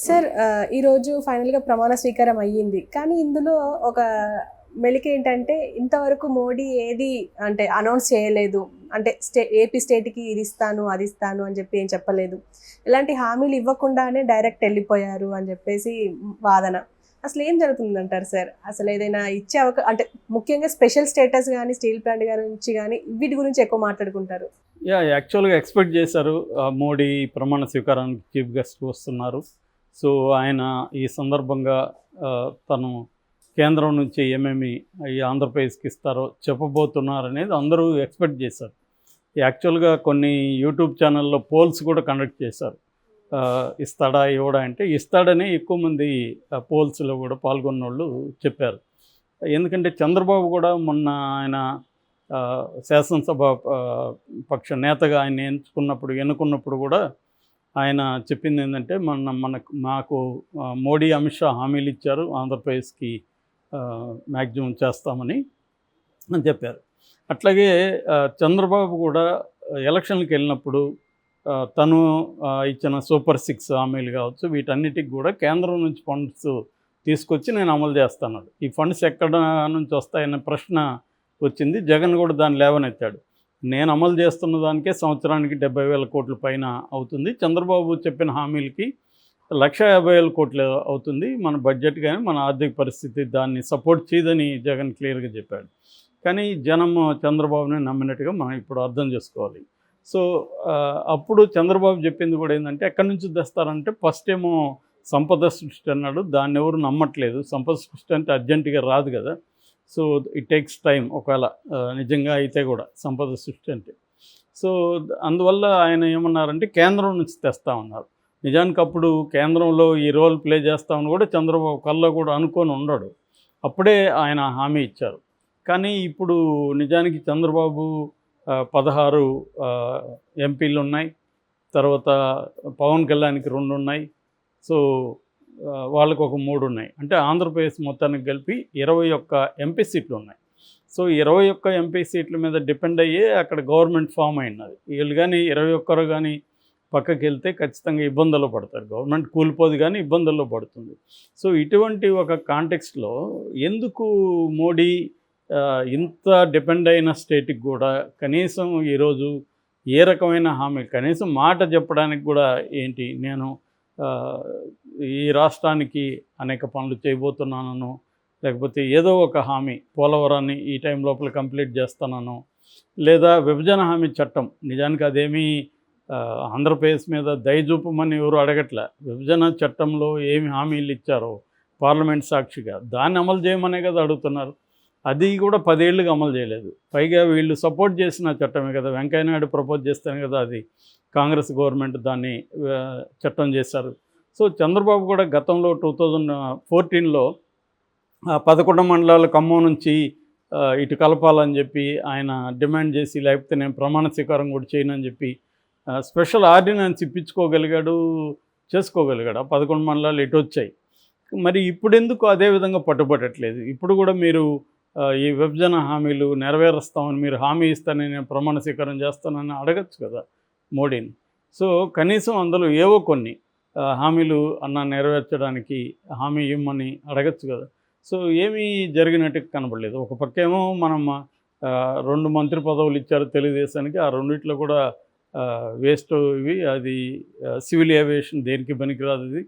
Sir ఈరోజు ఫైనల్‌గా ప్రమాణ స్వీకారం అయ్యింది. కానీ ఇందులో ఒక మెలికేంటంటే ఇంతవరకు మోడీ ఏది అంటే అనౌన్స్ చేయలేదు. అంటే ఏపీ స్టేట్‌కి ఇది ఇస్తాను, అది ఇస్తాను అని చెప్పి ఏం చెప్పలేదు. ఇలాంటి హామీలు ఇవ్వకుండానే డైరెక్ట్ ఎళ్ళిపోయారు అని చెప్పేసి వాదన. అసలేం జరుగుతుందంటారు సార్? అసలేదైనా ఇచ్చే అంటే ముఖ్యంగా స్పెషల్ స్టేటస్ గాని, స్టీల్ ప్లాంట్ గురించి గాని వీటి గురించి ఎక్కువ మాట్లాడుకుంటారు. యాక్చువల్‌గా ఎక్స్‌పెక్ట్ చేశారు. మోడీ ప్రమాణ స్వీకారానికి చీఫ్ గెస్ట్ వస్తున్నారు. సో, ఆయన ఈ సందర్భంగా తను కేంద్రం నుంచి ఏమేమి ఈ ఆంధ్రప్రదేశ్‌కి ఇస్తారో చెప్పబోతున్నారనేది అందరూ ఎక్స్‌పెక్ట్ చేశారు. యాక్చువల్‌గా కొన్ని యూట్యూబ్ ఛానల్‌లో పోల్స్ కూడా కండక్ట్ చేశారు. ఇస్తాడా? ఇవ్వడా? అంటే ఇస్తాడని ఎక్కువ మంది పోల్స్‌లో కూడా పాల్గొన్నోళ్ళు చెప్పారు. ఎందుకంటే చంద్రబాబు కూడా మొన్న ఆయన శాసనసభ పక్ష నేతగా ఆయన ఎన్నుకున్నప్పుడు కూడా ఆయన చెప్పింది ఏంటంటే మాకు మోడీ అమిత్ షా హామీలు ఇచ్చారు, ఆంధ్రప్రదేశ్కి మ్యాక్సిమం చేస్తామని అని చెప్పారు. అట్లాగే చంద్రబాబు కూడా ఎలక్షన్కి వెళ్ళినప్పుడు తను ఇచ్చిన సూపర్ 6 హామీలు కావచ్చు, వీటన్నిటికి కూడా కేంద్రం నుంచి ఫండ్స్ తీసుకొచ్చి నేను అమలు చేస్తాను. ఈ ఫండ్స్ ఎక్కడ నుంచి వస్తాయన్న ప్రశ్న వచ్చింది. జగన్ కూడా దాన్ని లేవనెత్తాడు. నేను అమలు చేస్తున్న దానికే సంవత్సరానికి 70,000 కోట్ల పైన అవుతుంది. చంద్రబాబు చెప్పిన హామీలకి 1,50,000 కోట్లు అవుతుంది. మన బడ్జెట్ కానీ మన ఆర్థిక పరిస్థితి దాన్ని సపోర్ట్ చేయదని జగన్ క్లియర్గా చెప్పాడు. కానీ జనం చంద్రబాబుని నమ్మినట్టుగా మనం ఇప్పుడు అర్థం చేసుకోవాలి. సో, అప్పుడు చంద్రబాబు చెప్పింది కూడా ఏంటంటే ఎక్కడి నుంచి తెస్తారంటే ఫస్ట్ ఏమో సంపద సృష్టి అన్నాడు. దాన్ని ఎవరు నమ్మట్లేదు. సంపద సృష్టి అంటే అర్జెంటుగా రాదు కదా. So it takes time. ఒకవేళ నిజంగా అయితే కూడా సంపద సృష్టి అంటే. సో అందువల్ల ఆయన ఏమన్నారంటే కేంద్రం నుంచి తెస్తామన్నారు. నిజానికి అప్పుడు కేంద్రంలో ఈ రోల్ ప్లే చేస్తామని కూడా చంద్రబాబు కల్లో కూడా అనుకొని ఉండడు. అప్పుడే ఆయన హామీ ఇచ్చారు. కానీ ఇప్పుడు నిజానికి చంద్రబాబు 16 ఎంపీలు ఉన్నాయి. తర్వాత పవన్ కళ్యాణ్కి 2 ఉన్నాయి. సో వాళ్ళకు ఒక 3 ఉన్నాయి. అంటే ఆంధ్రప్రదేశ్ మొత్తానికి కలిపి 21 ఎంపీ సీట్లు ఉన్నాయి. సో 21 ఎంపీ సీట్ల మీద డిపెండ్ అయ్యే అక్కడ గవర్నమెంట్ ఫామ్ అయినది. వీళ్ళు కానీ 21 కానీ పక్కకి వెళ్తే ఖచ్చితంగా ఇబ్బందుల్లో పడతారు. గవర్నమెంట్ కూలిపోదు కానీ ఇబ్బందుల్లో పడుతుంది. సో ఇటువంటి ఒక కాంటెక్స్ట్లో ఎందుకు మోడీ ఇంత డిపెండ్ అయిన స్టేట్కి కూడా కనీసం ఈరోజు ఏ రకమైన హామీ, కనీసం మాట చెప్పడానికి కూడా ఏంటి, నేను ఈ రాష్ట్రానికి అనేక పనులు చేయబోతున్నాను, లేకపోతే ఏదో ఒక హామీ, పోలవరాన్ని ఈ టైం లోపల కంప్లీట్ చేస్తానను, లేదా విభజన హామీ చట్టం, నిజానికి అదేమీ ఆంధ్రప్రదేశ్ మీద దయచూపమని ఎవరు అడగట్లే. విభజన చట్టంలో ఏమి హామీలు ఇచ్చారో పార్లమెంట్ సాక్షిగా దాన్ని అమలు చేయమనే కదా అడుగుతున్నారు. అది కూడా 10 ఏళ్ళుగా అమలు చేయలేదు. పైగా వీళ్ళు సపోర్ట్ చేసిన చట్టమే కదా, వెంకయ్యనాయుడు ప్రపోజ్ చేస్తేనే కదా అది కాంగ్రెస్ గవర్నమెంట్ దాన్ని చట్టం చేశారు. సో చంద్రబాబు కూడా గతంలో 2014లో 11 మండలాలు ఖమ్మం నుంచి ఇటు కలపాలని చెప్పి ఆయన డిమాండ్ చేసి, లేకపోతే నేను ప్రమాణ స్వీకారం కూడా చేయనని చెప్పి స్పెషల్ ఆర్డినెన్స్ ఇప్పించుకోగలిగాడు, చేసుకోగలిగాడు. ఆ 11 మండలాలు ఇటు వచ్చాయి. మరి ఇప్పుడు ఎందుకు అదే విధంగా పట్టుబట్టట్లేదు? ఇప్పుడు కూడా మీరు ఈ విభజన హామీలు నెరవేరుస్తామని మీరు హామీ ఇస్తానని నేను ప్రమాణ స్వీకారం చేస్తానని అడగచ్చు కదా మోడీని. సో కనీసం అందులో ఏవో కొన్ని హామీలు నెరవేర్చడానికి హామీ ఇవ్వమని అడగచ్చు కదా. సో ఏమీ జరిగినట్టు కనబడలేదు. ఒక పక్కేమో మనం 2 మంత్రి పదవులు ఇచ్చారు తెలుగుదేశానికి. ఆ రెండిట్లో కూడా వేస్ట్ ఇవి. అది సివిల్ ఏవియేషన్ దేనికి పనికిరాదు. ఇది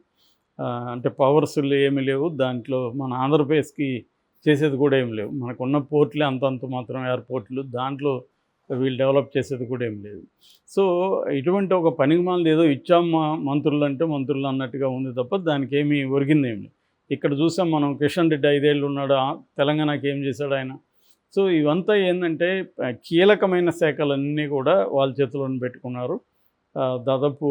అంటే పవర్స్ ఏమీ లేవు దాంట్లో. మన ఆంధ్రప్రదేశ్కి చేసేది కూడా ఏం లేవు. మనకున్న పోర్టులే అంతంత మాత్రం ఎయిర్పోర్ట్లు, దాంట్లో వీళ్ళు డెవలప్ చేసేది కూడా ఏం లేదు. సో ఇటువంటి ఒక పనికిమాలిన ఏదో ఇచ్చాము మంత్రులు అంటే మంత్రులు అన్నట్టుగా ఉంది తప్ప దానికి ఏమీ ఒరిగిందేమి. ఇక్కడ చూసాం మనం, కిషన్ రెడ్డి 5 ఏళ్ళు ఉన్నాడు, తెలంగాణకి ఏం చేశాడు ఆయన. సో ఇవంతా ఏంటంటే కీలకమైన శాఖలన్నీ కూడా వాళ్ళ చేతిలోనే పెట్టుకున్నారు. దాదాపు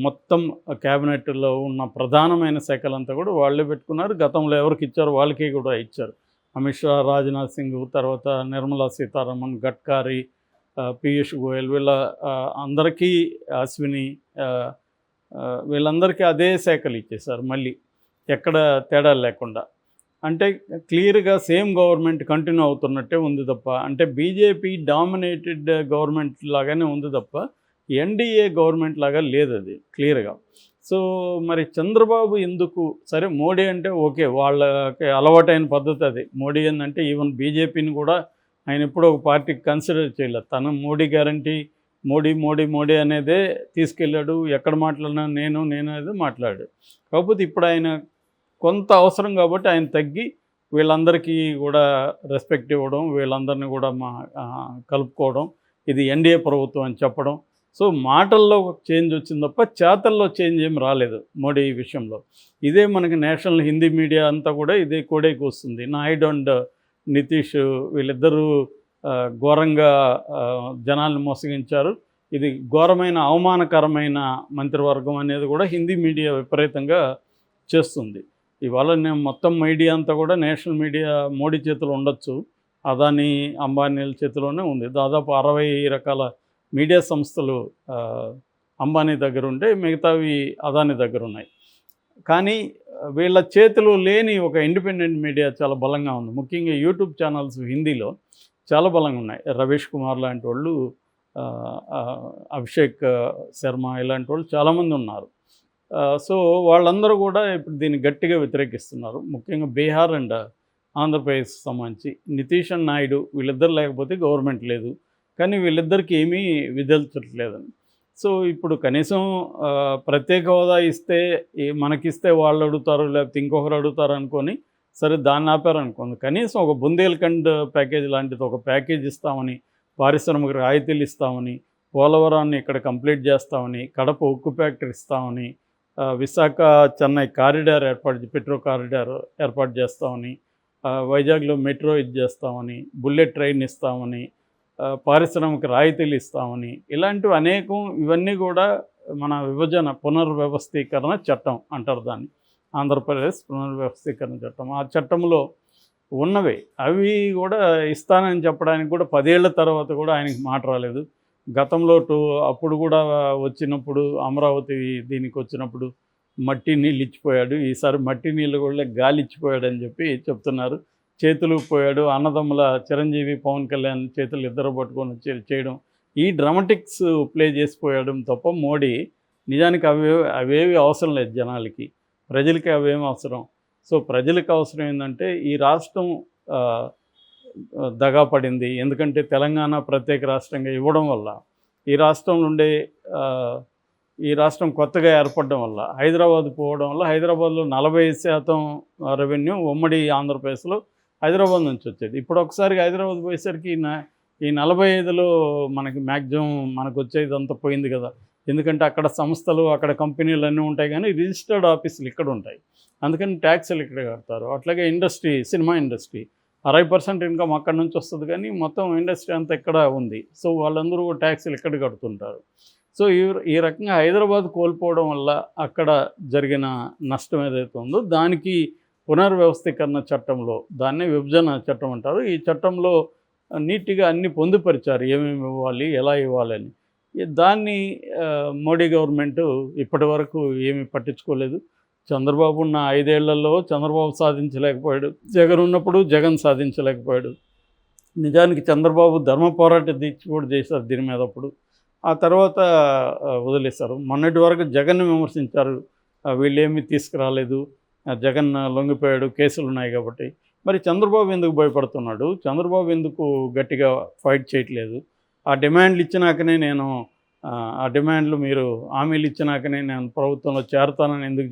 మొత్తం క్యాబినెట్లో ఉన్న ప్రధానమైన శాఖలంతా కూడా వాళ్ళే పెట్టుకున్నారు. గతంలో ఎవరికి ఇచ్చారో వాళ్ళకే కూడా ఇచ్చారు. అమిత్ షా, రాజ్నాథ్ సింగ్, తర్వాత నిర్మలా సీతారామన్, గడ్కరీ, పీయూష్ గోయల్, వీళ్ళ అందరికీ, అశ్విని, వీళ్ళందరికీ అదే శాఖలు ఇచ్చేశారు మళ్ళీ, ఎక్కడ తేడా లేకుండా. అంటే క్లియర్గా సేమ్ గవర్నమెంట్ కంటిన్యూ అవుతున్నట్టే ఉంది తప్ప, అంటే బీజేపీ డామినేటెడ్ గవర్నమెంట్ లాగానే ఉంది తప్ప ఎన్డీఏ గవర్నమెంట్ లాగా లేదు అది క్లియర్గా. సో మరి చంద్రబాబు ఎందుకు, సరే మోడీ అంటే ఓకే, వాళ్ళకి అలవాటైన పద్ధతి అది. మోడీ ఏంటంటే ఈవెన్ బీజేపీని కూడా ఆయన ఎప్పుడూ ఒక పార్టీకి కన్సిడర్ చేయలేదు. తను మోడీ గ్యారంటీ, మోడీ మోడీ మోడీ అనేదే తీసుకెళ్ళాడు. ఎక్కడ మాట్లాడినా నేను అనేది మాట్లాడాడు. కాకపోతే ఇప్పుడు ఆయన కొంత అవసరం కాబట్టి ఆయన తగ్గి వీళ్ళందరికీ కూడా రెస్పెక్ట్ ఇవ్వడం, వీళ్ళందరినీ కూడా కలుపుకోవడం, ఇది ఎన్డీఏ ప్రభుత్వం అని చెప్పడం. సో మాటల్లో చేంజ్ వచ్చింది తప్ప చేతల్లో చేంజ్ ఏం రాలేదు మోడీ విషయంలో. ఇదే మనకి నేషనల్ హిందీ మీడియా అంతా కూడా ఇదే కోడేకి వస్తుంది. నాయుడు అండ్ నితీష్ వీళ్ళిద్దరూ ఘోరంగా జనాల్ని మోసగించారు, ఇది ఘోరమైన అవమానకరమైన మంత్రివర్గం అనేది కూడా హిందీ మీడియా విపరీతంగా చేస్తుంది. ఇవాళ నేను మొత్తం మీడియా అంతా కూడా నేషనల్ మీడియా మోడీ చేతిలో ఉండొచ్చు, అదానీ అంబానీల చేతిలోనే ఉంది. దాదాపు 60 రకాల మీడియా సంస్థలు అంబానీ దగ్గర ఉంటే మిగతావి అదానీ దగ్గర ఉన్నాయి. కానీ వీళ్ళ చేతిలో లేని ఒక ఇండిపెండెంట్ మీడియా చాలా బలంగా ఉంది. ముఖ్యంగా యూట్యూబ్ ఛానల్స్ హిందీలో చాలా బలంగా ఉన్నాయి. రవీష్ కుమార్ లాంటి వాళ్ళు, అభిషేక్ శర్మ ఇలాంటి వాళ్ళు చాలామంది ఉన్నారు. సో వాళ్ళందరూ కూడా ఇప్పుడు దీన్ని గట్టిగా వ్యతిరేకిస్తున్నారు. ముఖ్యంగా బీహార్ అండ్ ఆంధ్రప్రదేశ్కి సంబంధించి నితీష్ అండ్ నాయుడు వీళ్ళిద్దరు లేకపోతే గవర్నమెంట్ లేదు, కానీ వీళ్ళిద్దరికి ఏమీ విదల్చట్లేదని. సో ఇప్పుడు కనీసం ప్రత్యేక హోదా ఇస్తే మనకిస్తే వాళ్ళు అడుగుతారు, లేకపోతే ఇంకొకరు అడుగుతారు అనుకొని సరే దాన్ని ఆపారనుకోండి. కనీసం ఒక బుందేల్ఖండ్ ప్యాకేజ్ లాంటిది ఒక ప్యాకేజ్ ఇస్తామని, పారిశ్రామిక రాయితీలు ఇస్తామని, పోలవరాన్ని ఇక్కడ కంప్లీట్ చేస్తామని, కడప ఉక్కు ఫ్యాక్టరీ ఇస్తామని, Visakha Chennai corridor petro corridor ఏర్పాటు చేస్తామని, వైజాగ్లో మెట్రో ఇది చేస్తామని, బుల్లెట్ ట్రైన్ ఇస్తామని, పారిశ్రామిక రాయితీలు ఇస్తామని, ఇలాంటివి అనేకం. ఇవన్నీ కూడా మన విభజన పునర్వ్యవస్థీకరణ చట్టం అంటారు దాన్ని, ఆంధ్రప్రదేశ్ పునర్వ్యవస్థీకరణ చట్టం. ఆ చట్టంలో ఉన్నవి అవి కూడా ఇస్తానని చెప్పడానికి కూడా 10 ఏళ్ల తర్వాత కూడా ఆయనకి మాట రాలేదు. గతంలో అప్పుడు కూడా వచ్చినప్పుడు అమరావతి దీనికి వచ్చినప్పుడు మట్టి నీళ్ళు ఇచ్చిపోయాడు, ఈసారి మట్టి నీళ్ళు కూడా గాలి ఇచ్చిపోయాడు అని చెప్పి చెప్తున్నారు. చేతులు పోయాడు, అన్నదమ్ముల చిరంజీవి పవన్ కళ్యాణ్ చేతులు ఇద్దరు పట్టుకొని చేయడం, ఈ డ్రామాటిక్స్ ప్లే చేసిపోయాడు తప్ప మోడీ నిజానికి అవేవి అవసరం లేదు జనాలకి, ప్రజలకి అవేమి అవసరం. సో ప్రజలకు అవసరం ఏంటంటే ఈ రాష్ట్రం దగా పడింది. ఎందుకంటే తెలంగాణ ప్రత్యేక రాష్ట్రంగా ఇవ్వడం వల్ల ఈ రాష్ట్రం కొత్తగా ఏర్పడడం వల్ల, హైదరాబాద్ పోవడం వల్ల హైదరాబాద్లో 40% రెవెన్యూ ఉమ్మడి ఆంధ్రప్రదేశ్లో హైదరాబాద్ నుంచి వచ్చేది. ఇప్పుడు ఒకసారి హైదరాబాద్ పోయేసరికి ఈ 45లో మనకి మ్యాక్సిమం మనకు వచ్చేది అంతా పోయింది కదా. ఎందుకంటే అక్కడ సంస్థలు, అక్కడ కంపెనీలు అన్నీ ఉంటాయి, కానీ రిజిస్టర్డ్ ఆఫీసులు ఇక్కడ ఉంటాయి, అందుకని ట్యాక్సులు ఇక్కడ కడతారు. అట్లాగే ఇండస్ట్రీ, సినిమా ఇండస్ట్రీ 60% ఇన్కమ్ అక్కడ నుంచి వస్తుంది, కానీ మొత్తం ఇండస్ట్రీ అంతా ఇక్కడ ఉంది. సో వాళ్ళందరూ ట్యాక్సులు ఇక్కడ కడుతుంటారు. సో ఈ రకంగా హైదరాబాద్ కోల్పోవడం వల్ల అక్కడ జరిగిన నష్టం ఏదైతే ఉందో దానికి పునర్వ్యవస్థీకరణ చట్టంలో, దాన్నే విభజన చట్టం అంటారు, ఈ చట్టంలో నీట్గా అన్ని పొందుపరిచారు ఏమేమి ఇవ్వాలి, ఎలా ఇవ్వాలని. దాన్ని మోడీ గవర్నమెంటు ఇప్పటి వరకు ఏమీ పట్టించుకోలేదు. చంద్రబాబు ఉన్న 5 ఏళ్లలో చంద్రబాబు సాధించలేకపోయాడు, జగన్ ఉన్నప్పుడు జగన్ సాధించలేకపోయాడు. నిజానికి చంద్రబాబు ధర్మ పోరాట దీక్ష కూడా చేశారు దీని మీద. అప్పుడు ఆ తర్వాత వదిలేశారు. మొన్నటి వరకు జగన్ను విమర్శించారు, వీళ్ళేమీ తీసుకురాలేదు, జగన్ లొంగిపోయాడు, కేసులు ఉన్నాయి కాబట్టి. మరి చంద్రబాబు ఎందుకు భయపడుతున్నాడు, చంద్రబాబు ఎందుకు గట్టిగా ఫైట్ చేయట్లేదు? ఆ డిమాండ్లు ఇచ్చినాకనే ఆ డిమాండ్లు మీరు హామీలు ఇచ్చినాకనే నేను ప్రభుత్వంలో చేరతానని ఎందుకు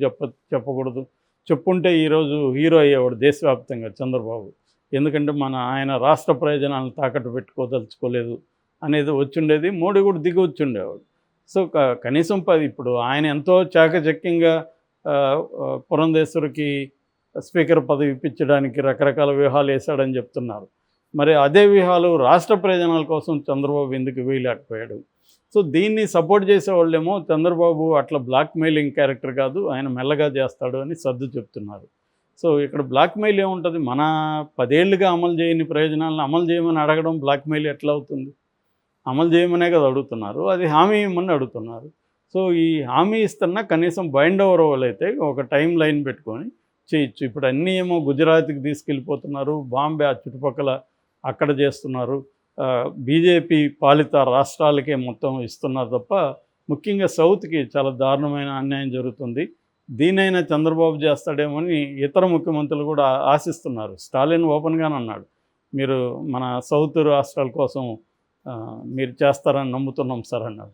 చెప్పకూడదు? చెప్పుంటే ఈరోజు హీరో అయ్యేవాడు దేశవ్యాప్తంగా చంద్రబాబు. ఎందుకంటే ఆయన రాష్ట్ర ప్రయోజనాలను తాకట్టు పెట్టుకోదలుచుకోలేదు అనేది వచ్చిండేది, మోడీ కూడా దిగి వచ్చిండేవాడు. సో కనీసం ఇప్పుడు ఆయన ఎంతో చాకచక్యంగా పురంధేశ్వరికి స్పీకర్ పదవి ఇప్పించడానికి రకరకాల వ్యూహాలు వేశాడని చెప్తున్నారు. మరి అదే వ్యూహాలు రాష్ట్ర ప్రయోజనాల కోసం చంద్రబాబు ఎందుకు వేయలేకపోయాడు? సో దీన్ని సపోర్ట్ చేసేవాళ్ళేమో చంద్రబాబు అట్లా బ్లాక్మెయిలింగ్ క్యారెక్టర్ కాదు, ఆయన మెల్లగా చేస్తాడు అని సర్దు చెప్తున్నారు. సో ఇక్కడ బ్లాక్మెయిల్ ఏముంటుంది? మన 10 ఏళ్ళుగా అమలు చేయని ప్రయోజనాలను అమలు చేయమని అడగడం బ్లాక్మెయిల్ ఎట్లా అవుతుంది? అమలు చేయమనే కదా అడుగుతున్నారు, అది హామీ ఇవ్వమని అడుగుతున్నారు. సో ఈ హామీ ఇస్తున్నా కనీసం బైండ్ ఓవర్ వాళ్ళైతే ఒక టైం లైన్ పెట్టుకొని చేయొచ్చు. ఇప్పుడు అన్నీ ఏమో గుజరాత్కి తీసుకెళ్ళిపోతున్నారు, బాంబే ఆ చుట్టుపక్కల అక్కడ చేస్తున్నారు, బీజేపీ పాలిత రాష్ట్రాలకే మొత్తం ఇస్తున్నారు తప్ప ముఖ్యంగా సౌత్కి చాలా దారుణమైన అన్యాయం జరుగుతుంది. దీనైనా చంద్రబాబు చేస్తాడేమో అని ఇతర ముఖ్యమంత్రులు కూడా ఆశిస్తున్నారు. స్టాలిన్ ఓపెన్గానే అన్నాడు, మీరు మన సౌత్ రాష్ట్రాల కోసం మీరు చేస్తారని నమ్ముతున్నాం సార్ అన్నాడు.